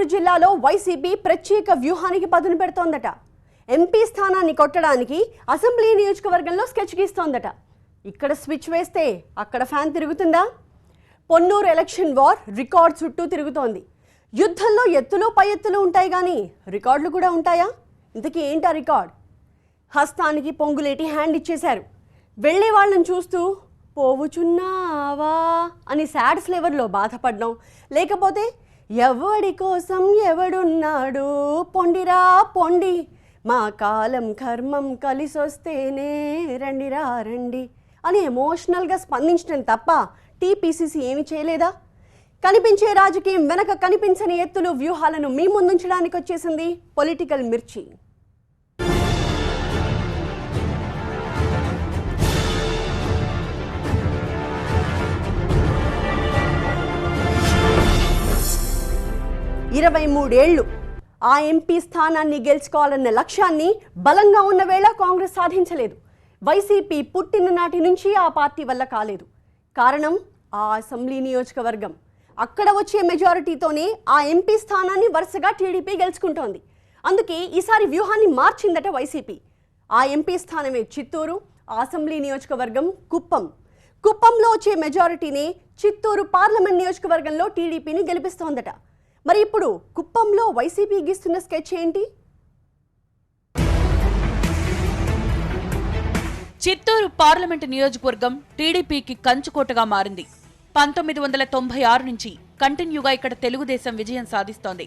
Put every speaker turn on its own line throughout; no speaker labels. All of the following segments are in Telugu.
చిత్తూరు జిల్లాలో వైసీపీ ప్రత్యేక వ్యూహానికి పదును పెడుతోందట. ఎంపీ స్థానాన్ని కొట్టడానికి అసెంబ్లీ నియోజకవర్గంలో స్కెచ్ గీస్తోందట. ఇక్కడ స్విచ్ వేస్తే అక్కడ ఫ్యాన్ తిరుగుతుందా? పొన్నూరు ఎలక్షన్ వార్ రికార్డ్ చుట్టూ తిరుగుతోంది. యుద్ధంలో ఎత్తులు పై ఎత్తులు ఉంటాయి కానీ రికార్డులు కూడా ఉంటాయా? ఇంతకీ ఏంటా రికార్డ్? హస్తానికి పొంగులేటి హ్యాండ్ ఇచ్చేశారు. వెళ్ళే వాళ్ళని చూస్తూ పోవుచున్నావా అని సాడ్ ఫ్లేవర్లో బాధపడ్డం, లేకపోతే ఎవడి కోసం ఎవడున్నాడు పొండిరా పొండి మా కాలం కర్మం కలిసొస్తేనే రండిరా రండి అని ఎమోషనల్గా స్పందించడం తప్ప టీపీసీసీ ఏమీ చేయలేదా? కనిపించే రాజకీయం వెనక కనిపించని ఎత్తులు వ్యూహాలను మీ ముందుంచడానికి వచ్చేసింది పొలిటికల్ మిర్చి. ఇరవై 23 ఏళ్లు ఆ ఎంపీ స్థానాన్ని గెలుచుకోవాలన్న లక్ష్యాన్ని బలంగా ఉన్న వేళ కాంగ్రెస్ సాధించలేదు. వైసీపీ పుట్టిన నాటి నుంచి ఆ పార్టీ వల్ల కాలేదు. కారణం ఆ అసెంబ్లీ నియోజకవర్గం. అక్కడ వచ్చే మెజారిటీతోనే ఆ ఎంపీ స్థానాన్ని వరుసగా టీడీపీ గెలుచుకుంటోంది. అందుకే ఈసారి వ్యూహాన్ని మార్చిందట వైసీపీ. ఆ ఎంపీ స్థానమే చిత్తూరు, ఆ అసెంబ్లీ నియోజకవర్గం కుప్పం. కుప్పంలో వచ్చే మెజారిటీనే చిత్తూరు పార్లమెంట్ నియోజకవర్గంలో టీడీపీని గెలిపిస్తోందట. మరి ఇప్పుడు కుప్పంలో వైసీపీ గీస్తున్న స్కెచ్ ఏంటి?
చిత్తూరు పార్లమెంటు నియోజకవర్గం టీడీపీకి కంచుకోటగా మారింది. 1996 నుంచి కంటిన్యూగా ఇక్కడ తెలుగుదేశం విజయం సాధిస్తోంది.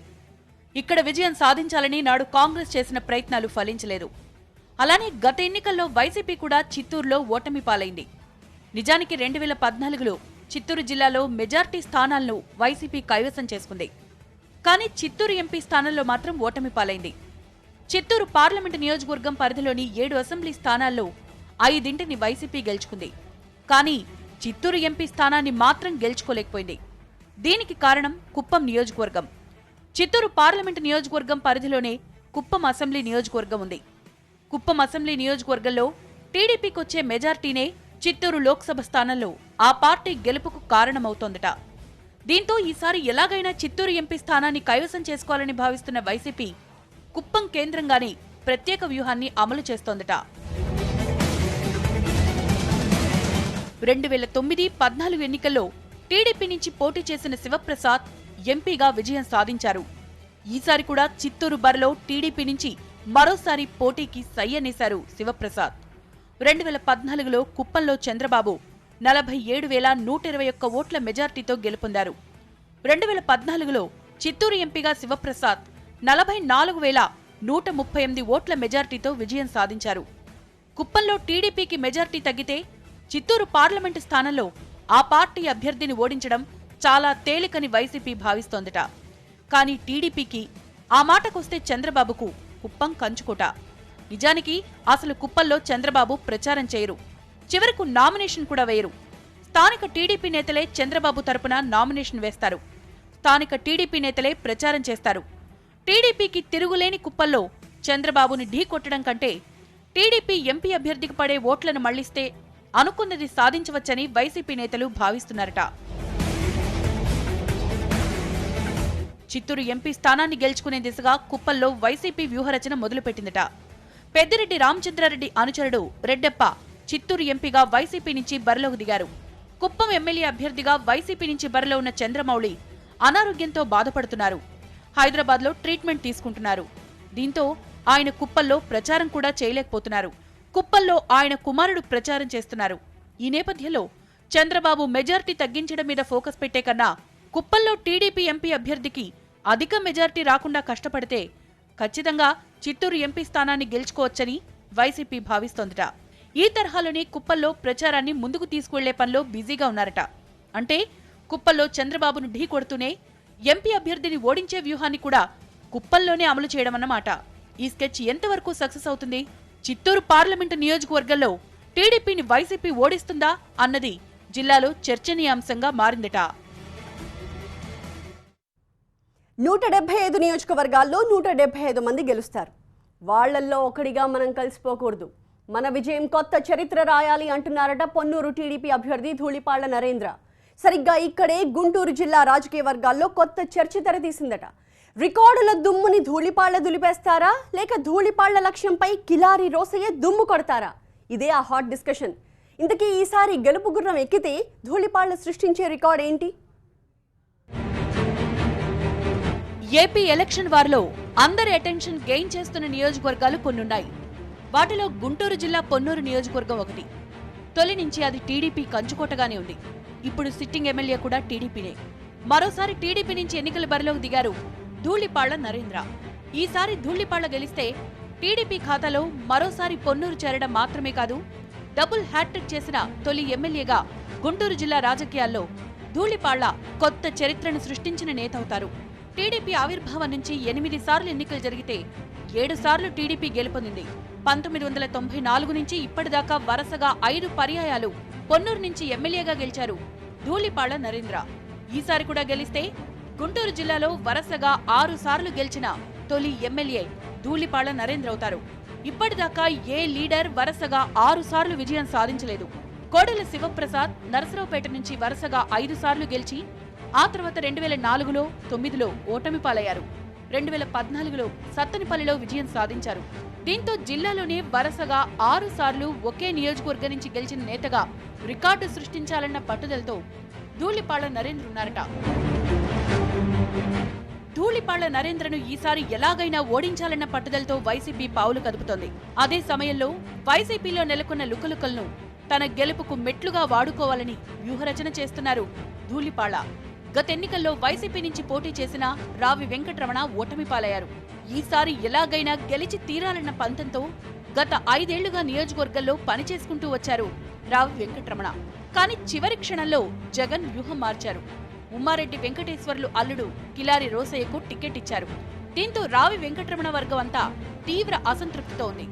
ఇక్కడ విజయం సాధించాలని నాడు కాంగ్రెస్ చేసిన ప్రయత్నాలు ఫలించలేదు. అలానే గత ఎన్నికల్లో వైసీపీ కూడా చిత్తూరులో ఓటమి పాలైంది. నిజానికి 2014లో చిత్తూరు జిల్లాలో మెజార్టీ స్థానాలను వైసీపీ కైవసం చేసుకుంది. కానీ చిత్తూరు ఎంపీ స్థానంలో మాత్రం ఓటమి పాలైంది. చిత్తూరు పార్లమెంటు నియోజకవర్గం పరిధిలోని 7 అసెంబ్లీ స్థానాల్లో 5 వైసీపీ గెలుచుకుంది. కానీ చిత్తూరు ఎంపీ స్థానాన్ని మాత్రం గెలుచుకోలేకపోయింది. దీనికి కారణం కుప్పం నియోజకవర్గం. చిత్తూరు పార్లమెంటు నియోజకవర్గం పరిధిలోనే కుప్పం అసెంబ్లీ నియోజకవర్గం ఉంది. కుప్పం అసెంబ్లీ నియోజకవర్గంలో టీడీపీకి వచ్చే మెజార్టీనే చిత్తూరు లోక్సభ స్థానంలో ఆ పార్టీ గెలుపుకు కారణమవుతోందట. దీంతో ఈసారి ఎలాగైనా చిత్తూరు ఎంపీ స్థానాన్ని కైవసం చేసుకోవాలని భావిస్తున్న వైసీపీ కుప్పం కేంద్రంగానే ప్రత్యేక వ్యూహాన్ని అమలు చేస్తోందట. 2009-14 ఎన్నికల్లో టీడీపీ నుంచి పోటీ చేసిన శివప్రసాద్ ఎంపీగా విజయం సాధించారు. ఈసారి కూడా చిత్తూరు బరిలో టీడీపీ నుంచి మరోసారి పోటీకి సై అనేశారు శివప్రసాద్. 2014లో కుప్పంలో చంద్రబాబు 47,121 ఓట్ల మెజార్టీతో గెలుపొందారు. 2014లో చిత్తూరు ఎంపీగా శివప్రసాద్ 44,138 ఓట్ల మెజార్టీతో విజయం సాధించారు. కుప్పంలో టీడీపీకి మెజార్టీ తగ్గితే చిత్తూరు పార్లమెంటు స్థానంలో ఆ పార్టీ అభ్యర్థిని ఓడించడం చాలా తేలికని వైసీపీ భావిస్తోందట. కానీ టీడీపీకి ఆ మాటకొస్తే చంద్రబాబుకు కుప్పం కంచుకోట. నిజానికి అసలు కుప్పంలో చంద్రబాబు ప్రచారం చేయరు. చివరకు నామినేషన్ కూడా వేయరు. స్థానిక టీడీపీ నేతలే చంద్రబాబు తరపున నామినేషన్ వేస్తారు. స్థానిక టీడీపీ నేతలే ప్రచారం చేస్తారు. టీడీపీకి తిరుగులేని కుప్పంలో చంద్రబాబుని ఢీకొట్టడం కంటే టీడీపీ ఎంపీ అభ్యర్థికి పడే ఓట్లను మళ్లిస్తే అనుకున్నది సాధించవచ్చని వైసీపీ నేతలు భావిస్తున్నారట. చిత్తూరు ఎంపీ స్థానాన్ని గెలుచుకునే దిశగా కుప్పంలో వైసీపీ వ్యూహరచన మొదలుపెట్టిందట. పెద్దిరెడ్డి రామచంద్రారెడ్డి అనుచరుడు రెడ్డెప్ప చిత్తూరు ఎంపీగా వైసీపీ నుంచి బరిలోకి దిగారు. కుప్పం ఎమ్మెల్యే అభ్యర్థిగా వైసీపీ నుంచి బరిలో ఉన్న చంద్రమౌళి అనారోగ్యంతో బాధపడుతున్నారు. హైదరాబాద్లో ట్రీట్మెంట్ తీసుకుంటున్నారు. దీంతో ఆయన కుప్పంలో ప్రచారం కూడా చేయలేకపోతున్నారు. కుప్పంలో ఆయన కుమారుడు ప్రచారం చేస్తున్నారు. ఈ నేపథ్యంలో చంద్రబాబు మెజార్టీ తగ్గించడం మీద ఫోకస్ పెట్టే కన్నా కుప్పంలో టీడీపీ ఎంపీ అభ్యర్థికి అధిక మెజార్టీ రాకుండా కష్టపడితే ఖచ్చితంగా చిత్తూరు ఎంపీ స్థానాన్ని గెలుచుకోవచ్చని వైసీపీ భావిస్తోందట. ఈ తరహాలోనే కుప్పంలో ప్రచారాన్ని ముందుకు తీసుకువెళ్లే పనిలో బిజీగా ఉన్నారట. అంటే కుప్పంలో చంద్రబాబును ఢీ కొడుతూనే ఎంపీ అభ్యర్థిని ఓడించే వ్యూహాన్ని కూడా కుప్పంలోనే అమలు చేయడమన్నమాట. ఈ స్కెచ్ ఎంతవరకు సక్సెస్ అవుతుంది? చిత్తూరు పార్లమెంటు నియోజకవర్గంలో టీడీపీని వైసీపీ ఓడిస్తుందా అన్నది జిల్లాలో చర్చనీయాంశంగా మారిందట.
175 నియోజకవర్గాల్లో 175 మంది గెలుస్తారు. వాళ్లల్లో ఒకడిగా మనం కలిసిపోకూడదు. మన విజయం కొత్త చరిత్ర రాయాలి అంటున్నారట పొన్నూరు టీడీపీ అభ్యర్థి ధూళిపాళ్ల నరేంద్ర. సరిగ్గా ఇక్కడే గుంటూరు జిల్లా రాజకీయ వర్గాల్లో కొత్త చర్చ తెరతీసిందట. రికార్డుల దుమ్ముని ధూళిపాళ్ల దులిపేస్తారా లేక ధూళిపాళ్ల లక్ష్యంపై కిలారి రోసయ్య దుమ్ము కొడతారా? ఇదే ఆ హాట్ డిస్కషన్. ఇంతకీ ఈసారి గెలుపు గుర్రం ఎక్కితే ధూళిపాళ్ల సృష్టించే రికార్డ్ ఏంటి?
ఏపీ ఎలక్షన్ వార్లో అందరి అటెన్షన్ గెయిన్ చేస్తున్న నియోజకవర్గాలు కొన్నున్నాయి. వాటిలో గుంటూరు జిల్లా పొన్నూరు నియోజకవర్గం ఒకటి. తొలి నుంచి అది టీడీపీ కంచుకోటగానే ఉంది. ఇప్పుడు సిట్టింగ్ ఎమ్మెల్యే కూడా టీడీపీనే. మరోసారి టీడీపీ నుంచి ఎన్నికల బరిలోకి దిగారు ధూళిపాళ్ల నరేంద్ర. ఈసారి ధూళిపాళ్ల గెలిస్తే టీడీపీ ఖాతాలో మరోసారి పొన్నూరు చేరడం మాత్రమే కాదు, డబుల్ హ్యాట్రిక్ చేసిన తొలి ఎమ్మెల్యేగా గుంటూరు జిల్లా రాజకీయాల్లో ధూళిపాళ్ల కొత్త చరిత్రను సృష్టించిన నేతవుతారు. టీడీపీ ఆవిర్భావం నుంచి 8 సార్లు ఎన్నికలు జరిగితే 7 సార్లు టీడీపీ గెలుపొందింది. 1994 నుంచి ఇప్పటిదాకా వరుసగా 5 పర్యాయాలు పొన్నూరు నుంచి ఎమ్మెల్యేగా గెలిచారు ధూళిపాళ్ల నరేంద్ర. ఈసారి కూడా గెలిస్తే గుంటూరు జిల్లాలో వరుసగా 6 సార్లు గెలిచిన తొలి ఎమ్మెల్యే ధూళిపాళ్ల నరేంద్ర అవుతారు. ఇప్పటిదాకా ఏ లీడర్ వరుసగా 6 సార్లు విజయం సాధించలేదు. కోడెల శివప్రసాద్ నరసరావుపేట నుంచి వరుసగా 5 సార్లు గెలిచి ఆ తర్వాత 2004లో 9లో ఓటమి పాలయ్యారు. 2014లో సత్తెనపల్లిలో విజయం సాధించారు. దీంతో జిల్లాలోనే వరుసగా 6 సార్లు ఒకే నియోజకవర్గం నుంచి గెలిచిన నేతగా రికార్డు సృష్టించాలన్న పట్టుదలతో ధూళిపాళ్ల నరేంద్ర ఉన్నారట. ధూళిపాళ్ల నరేంద్రను ఈసారి ఎలాగైనా ఓడించాలన్న పట్టుదలతో వైసీపీ పావులు కదుపుతోంది. అదే సమయంలో వైసీపీలో నెలకొన్న లుకలుకలను తన గెలుపుకు మెట్లుగా వాడుకోవాలని వ్యూహరచన చేస్తున్నారు ధూళిపాళ్ల. గత ఎన్నికల్లో వైసీపీ నుంచి పోటీ చేసిన రావి వెంకటరమణ ఓటమి పాలయ్యారు. ఈసారి ఎలాగైనా గెలిచి తీరాలన్న పంతంతో గత 5 ఏళ్లుగా నియోజకవర్గంలో పనిచేసుకుంటూ వచ్చారు రావి వెంకటరమణ. కానీ చివరి క్షణంలో జగన్ వ్యూహం మార్చారు. ఉమ్మారెడ్డి వెంకటేశ్వర్లు అల్లుడు కిలారి రోసయ్యకు టికెట్ ఇచ్చారు. దీంతో రావి వెంకటరమణ వర్గం అంతా తీవ్ర అసంతృప్తితో ఉంది.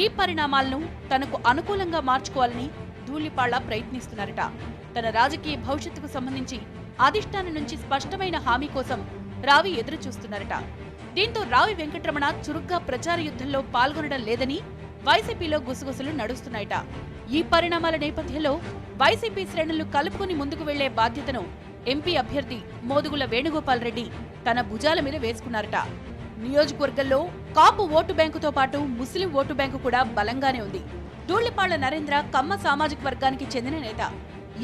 ఈ పరిణామాలను తనకు అనుకూలంగా మార్చుకోవాలని ధూళిపాళ్ల ప్రయత్నిస్తున్నారట. తన రాజకీయ భవిష్యత్తుకు సంబంధించి అధిష్టానం నుంచి స్పష్టమైన హామీ కోసం రావి ఎదురు చూస్తున్నారట. దీంతో రావి వెంకటరమణ చురుగ్గా ప్రచార యుద్ధంలో పాల్గొనడం లేదని వైసీపీలో గుసగుసలు నడుస్తున్నాయట. ఈ పరిణామాల నేపథ్యంలో వైసీపీ శ్రేణులు కలుపుకుని ముందుకు వెళ్లే బాధ్యతను ఎంపీ అభ్యర్థి మోదుగుల వేణుగోపాల్ రెడ్డి తన భుజాల మీద వేసుకున్నారట. నియోజకవర్గంలో కాపు ఓటు బ్యాంకుతో పాటు ముస్లిం ఓటు బ్యాంకు కూడా బలంగానే ఉంది. ధూళిపాళ్ల నరేంద్ర కమ్మ సామాజిక వర్గానికి చెందిన నేత.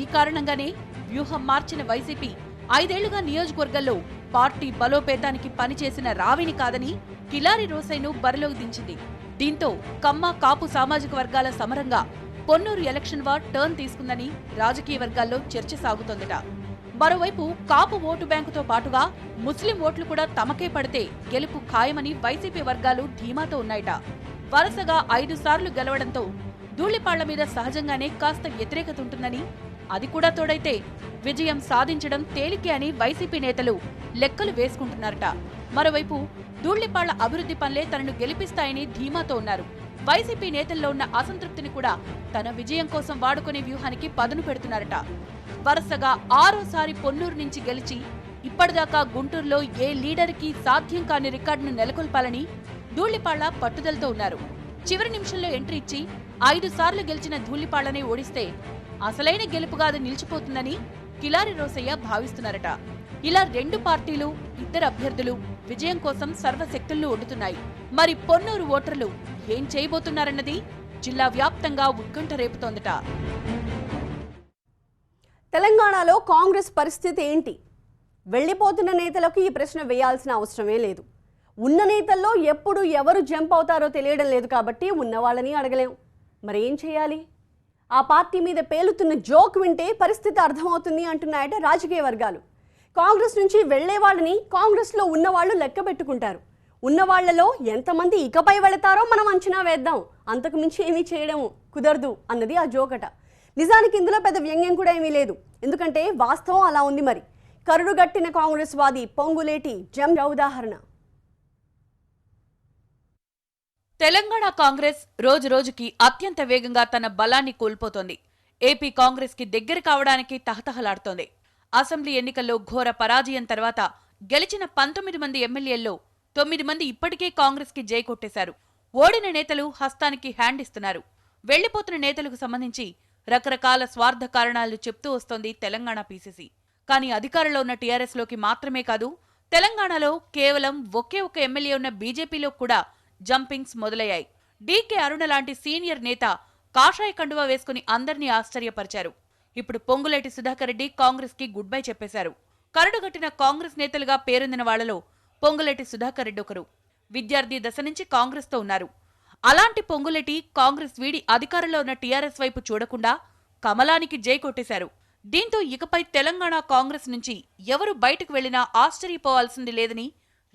ఈ కారణంగానే వ్యూహం మార్చిన వైసీపీ 5 ఏళ్లుగా నియోజకవర్గంలో పార్టీ బలోపేతానికి పనిచేసిన రావిని కాదని కిలారి రోసయ్యను బరిలోకి దించింది. దీంతో కమ్మ కాపు సామాజిక వర్గాల సమరంగా పొన్నూరు ఎలక్షన్ వార్ టర్న్ తీసుకుందని రాజకీయ వర్గాల్లో చర్చ సాగుతోందట. మరోవైపు కాపు ఓటు బ్యాంకుతో పాటుగా ముస్లిం ఓట్లు కూడా తమకే పడితే గెలుపు ఖాయమని వైసీపీ వర్గాలు ధీమాతో ఉన్నాయట. వరుసగా 5 సార్లు గెలవడంతో ధూళిపాళ్ల మీద సహజంగానే కాస్త వ్యతిరేకత ఉంటుందని, అది కూడా తోడైతే విజయం సాధించడం తేలికే అని వైసీపీ నేతలు లెక్కలు వేసుకుంటున్నారట. మరోవైపు ధూళిపాళ్ల అభివృద్ధి పనులే తనను గెలిపిస్తాయని ధీమాతో ఉన్నారు. వైసీపీ నేతల్లో ఉన్న అసంతృప్తిని కూడా తన విజయం కోసం వాడుకునే వ్యూహానికి పదును పెడుతున్నారట. వరుసగా 6వసారి పొన్నూరు నుంచి గెలిచి ఇప్పటిదాకా గుంటూరులో ఏ లీడర్కి సాధ్యం కాని రికార్డును నెలకొల్పాలని ధూళిపాళ్ల పట్టుదలతో ఉన్నారు. చివరి నిమిషంలో ఎంట్రీ ఇచ్చి 5 సార్లు గెలిచిన ధూళిపాళ్లనే ఓడిస్తే అసలైన గెలుపుగా అది నిలిచిపోతుందని కిలారి రోసయ్య భావిస్తున్నారట. ఇలా 2 పార్టీలు, 2 అభ్యర్థులు విజయం కోసం సర్వశక్తులను ఒడ్డుతున్నాయి. మరి పొన్నూరు ఓటర్లు ఏం చేయబోతున్నారన్నది జిల్లా వ్యాప్తంగా ఉత్కంఠ రేపుతోందట.
తెలంగాణలో కాంగ్రెస్ పరిస్థితి ఏంటి? వెళ్లిపోతున్న నేతలకు ఈ ప్రశ్న వేయాల్సిన అవసరమే లేదు. ఉన్న నేతల్లో ఎప్పుడు ఎవరు జంప్ అవుతారో తెలియడం లేదు కాబట్టి ఉన్న వాళ్ళని అడగలేం. మరేం చేయాలి? ఆ పార్టీ మీద పేలుతున్న జోక్ వింటే పరిస్థితి అర్థమవుతుంది అంటున్నాయట రాజకీయ వర్గాలు. కాంగ్రెస్ నుంచి వెళ్లే వాళ్ళని కాంగ్రెస్లో ఉన్నవాళ్లు లెక్క పెట్టుకుంటారు. ఉన్నవాళ్లలో ఎంతమంది ఇకపై వెళతారో మనం అంచనా వేద్దాం, అంతకు మించి ఏమీ చేయడం కుదరదు అన్నది ఆ జోకట. నిజానికి ఇందులో పెద్ద వ్యంగ్యం కూడా ఏమీ లేదు. ఎందుకంటే వాస్తవం అలా ఉంది. మరి కరుడుగట్టిన కాంగ్రెస్ వాది పొంగులేటి జం ఉదాహరణ.
తెలంగాణ కాంగ్రెస్ రోజురోజుకి అత్యంత వేగంగా తన బలాన్ని కోల్పోతోంది. ఏపీ కాంగ్రెస్ కి దగ్గర కావడానికి తహతహలాడుతోంది. అసెంబ్లీ ఎన్నికల్లో ఘోర పరాజయం తర్వాత గెలిచిన 19 మంది ఎమ్మెల్యేల్లో 9 మంది ఇప్పటికే కాంగ్రెస్ కి జై కొట్టేశారు. ఓడిన నేతలు హస్తానికి హ్యాండ్ ఇస్తున్నారు. వెళ్లిపోతున్న నేతలకు సంబంధించి రకరకాల స్వార్థ కారణాలు చెప్తూ వస్తోంది తెలంగాణ పీసీసీ. కానీ అధికారంలో ఉన్న టీఆర్ఎస్ లోకి మాత్రమే కాదు, తెలంగాణలో కేవలం ఒకే ఒక ఎమ్మెల్యే ఉన్న బీజేపీలో కూడా జంపింగ్స్ మొదలయ్యాయి. డీకే అరుణ లాంటి సీనియర్ నేత కాషాయ కండువా వేసుకుని అందర్నీ ఆశ్చర్యపరిచారు. ఇప్పుడు పొంగులేటి సుధాకర్ రెడ్డి కాంగ్రెస్ కి గుడ్ బై చెప్పేశారు. కరడుగట్టిన కాంగ్రెస్ నేతలుగా పేరొందిన వాళ్లలో పొంగులేటి సుధాకర్ రెడ్డి ఒకరు. విద్యార్థి దశ నుంచి కాంగ్రెస్ తో ఉన్నారు. అలాంటి పొంగులేటి కాంగ్రెస్ వీడి అధికారంలో ఉన్న టీఆర్ఎస్ వైపు చూడకుండా కమలానికి జై కొట్టేశారు. దీంతో ఇకపై తెలంగాణ కాంగ్రెస్ నుంచి ఎవరు బయటకు వెళ్లినా ఆశ్చర్యపోవాల్సింది లేదని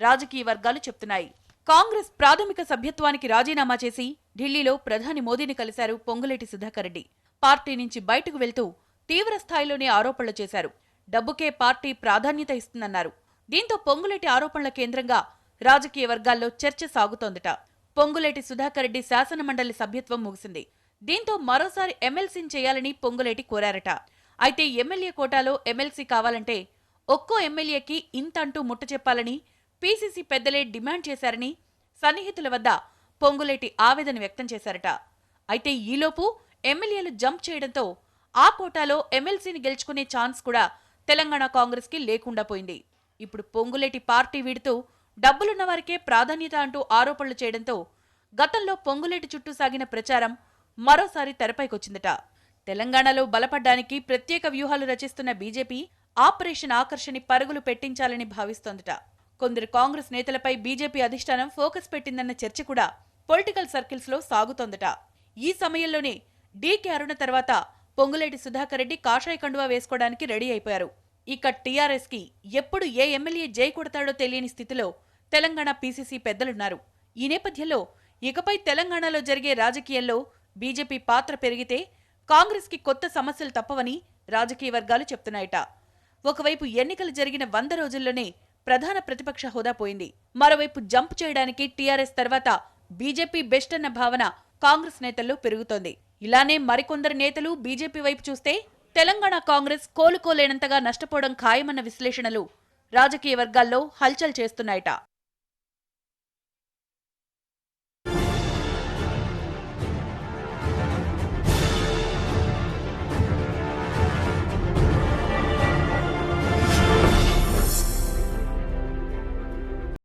రాజకీయ వర్గాలు చెప్తున్నాయి. కాంగ్రెస్ ప్రాథమిక సభ్యత్వానికి రాజీనామా చేసి ఢిల్లీలో ప్రధాని మోదీని కలిశారు పొంగులేటి సుధాకర్ రెడ్డి. పార్టీ నుంచి బయటకు వెళ్తూ తీవ్ర స్థాయిలోనే ఆరోపణలు చేశారు. డబ్బుకే పార్టీ ప్రాధాన్యత ఇస్తుందన్నారు. దీంతో పొంగులేటి ఆరోపణల కేంద్రంగా రాజకీయ వర్గాల్లో చర్చ సాగుతోందట. పొంగులేటి సుధాకర్ రెడ్డి శాసనమండలి సభ్యత్వం ముగిసింది. దీంతో మరోసారి ఎమ్మెల్సీని చేయాలని పొంగులేటి కోరారట. అయితే ఎమ్మెల్యే కోటాలో ఎమ్మెల్సీ కావాలంటే ఒక్కో ఎమ్మెల్యేకి ఇంతంటూ ముట్ట చెప్పాలని పీసీసీ పెద్దలే డిమాండ్ చేశారని సన్నిహితుల వద్ద పొంగులేటి ఆవేదన వ్యక్తం చేశారట. అయితే ఈలోపు ఎమ్మెల్యేలు జంప్ చేయడంతో ఆ కోటాలో ఎమ్మెల్సీని గెలుచుకునే ఛాన్స్ కూడా తెలంగాణ కాంగ్రెస్ కి లేకుండా పోయింది. ఇప్పుడు పొంగులేటి పార్టీ వీడుతూ డబ్బులున్న వారికే ప్రాధాన్యత అంటూ ఆరోపణలు చేయడంతో గతంలో పొంగులేటి చుట్టూ సాగిన ప్రచారం మరోసారి తెరపైకొచ్చిందట. తెలంగాణలో బలపడ్డానికి ప్రత్యేక వ్యూహాలు రచిస్తున్న బీజేపీ ఆపరేషన్ ఆకర్షని పరుగులు పెట్టించాలని భావిస్తోందట. కొందరు కాంగ్రెస్ నేతలపై బీజేపీ అధిష్టానం ఫోకస్ పెట్టిందన్న చర్చ కూడా పొలిటికల్ సర్కిల్స్ లో సాగుతోందట. ఈ సమయంలోనే డీకే అరుణ తర్వాత పొంగులేటి సుధాకర్ రెడ్డి కాషాయ కండువా వేసుకోవడానికి రెడీ అయిపోయారు. ఇక టీఆర్ఎస్ కి ఎప్పుడు ఏ ఎమ్మెల్యే జై కొడతాడో తెలియని స్థితిలో తెలంగాణ పీసీసీ పెద్దలున్నారు. ఈ నేపథ్యంలో ఇకపై తెలంగాణలో జరిగే రాజకీయాల్లో బీజేపీ పాత్ర పెరిగితే కాంగ్రెస్ కి కొత్త సమస్యలు తప్పవని రాజకీయ వర్గాలు చెప్తున్నాయట. ఒకవైపు ఎన్నికలు జరిగిన 100 రోజుల్లోనే ప్రధాన ప్రతిపక్ష హోదా పోయింది. మరోవైపు జంప్ చేయడానికి టీఆర్ఎస్ తర్వాత బీజేపీ బెస్ట్ అన్న భావన కాంగ్రెస్ నేతల్లో పెరుగుతోంది. ఇలానే మరికొందరు నేతలు బీజేపీ వైపు చూస్తే తెలంగాణ కాంగ్రెస్ కోలుకోలేనంతగా నష్టపోవడం ఖాయమన్న విశ్లేషణలు రాజకీయ వర్గాల్లో హల్చల్ చేస్తున్నాయట.